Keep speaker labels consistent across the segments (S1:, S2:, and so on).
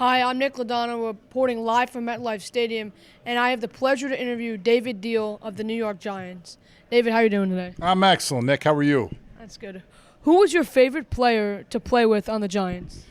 S1: Hi, I'm Nick Laudano, reporting live from Metlife Stadium, and I have the pleasure to interview David Deal of the New York Giants. David, how are you doing today?
S2: I'm excellent, Nick. How are you?
S1: That's good. Who was your favorite player to play with on the Giants?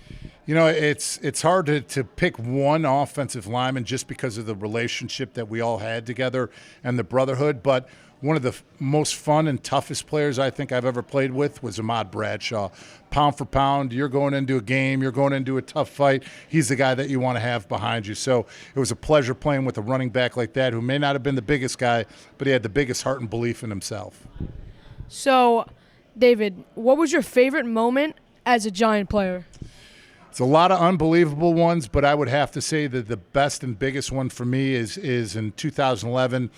S2: You know, it's hard to pick one offensive lineman just because of the relationship that we all had together and the brotherhood, but one of the most fun and toughest players I think I've ever played with was Ahmad Bradshaw. Pound for pound, you're going into a game, you're going into a tough fight. He's the guy that you want to have behind you. So it was a pleasure playing with a running back like that who may not have been the biggest guy, but he had the biggest heart and belief in himself.
S1: So, David, what was your favorite moment as a Giant player?
S2: It's a lot of unbelievable ones, but I would have to say that the best and biggest one for me is in 2011,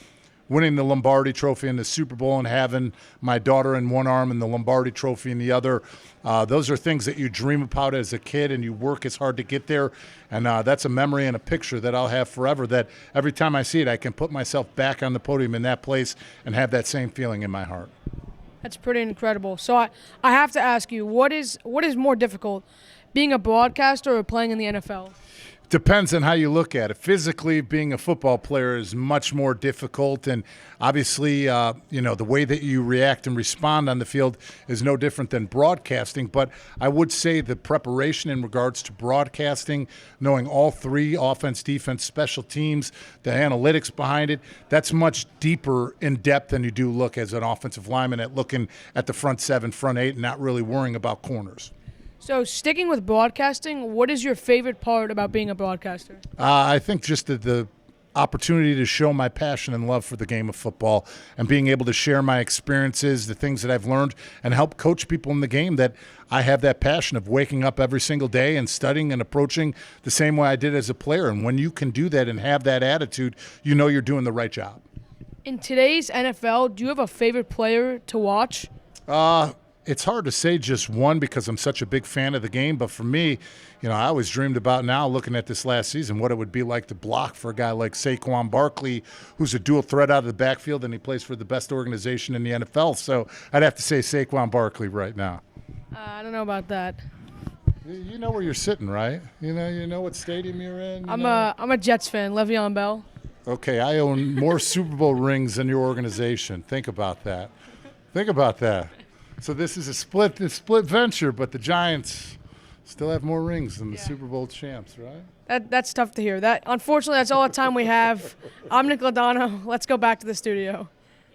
S2: winning the Lombardi Trophy in the Super Bowl and having my daughter in one arm and the Lombardi Trophy in the other. Those are things that you dream about as a kid, and you work as hard to get there. And that's a memory and a picture that I'll have forever, that every time I see it, I can put myself back on the podium in that place and have that same feeling in my heart.
S1: That's pretty incredible. So I have to ask you, what is more difficult, being a broadcaster or playing in the NFL?
S2: Depends on how you look at it. Physically, being a football player is much more difficult, and obviously, the way that you react and respond on the field is no different than broadcasting. But I would say the preparation in regards to broadcasting, knowing all three, offense, defense, special teams, the analytics behind it, that's much deeper in depth than you do look as an offensive lineman at looking at the front seven, front eight, and not really worrying about corners.
S1: So, sticking with broadcasting, what is your favorite part about being a broadcaster?
S2: I think just the opportunity to show my passion and love for the game of football and being able to share my experiences, the things that I've learned, and help coach people in the game, that I have that passion of waking up every single day and studying and approaching the same way I did as a player. And when you can do that and have that attitude, you know you're doing the right job. In
S1: today's NFL, do you have a favorite player to watch?
S2: It's hard to say just one because I'm such a big fan of the game. But for me, I always dreamed about now looking at this last season what it would be like to block for a guy like Saquon Barkley, who's a dual threat out of the backfield, and he plays for the best organization in the NFL. So I'd have to say Saquon Barkley right now.
S1: I don't know about that.
S2: You know where you're sitting, right? You know what stadium you're in?
S1: I'm a Jets fan, Le'Veon Bell.
S2: Okay, I own more Super Bowl rings than your organization. Think about that. Think about that. So this is a split venture, but the Giants still have more rings than the Super Bowl champs, right?
S1: That's tough to hear. Unfortunately, that's all the time we have. I'm Nick Laudano. Let's go back to the studio.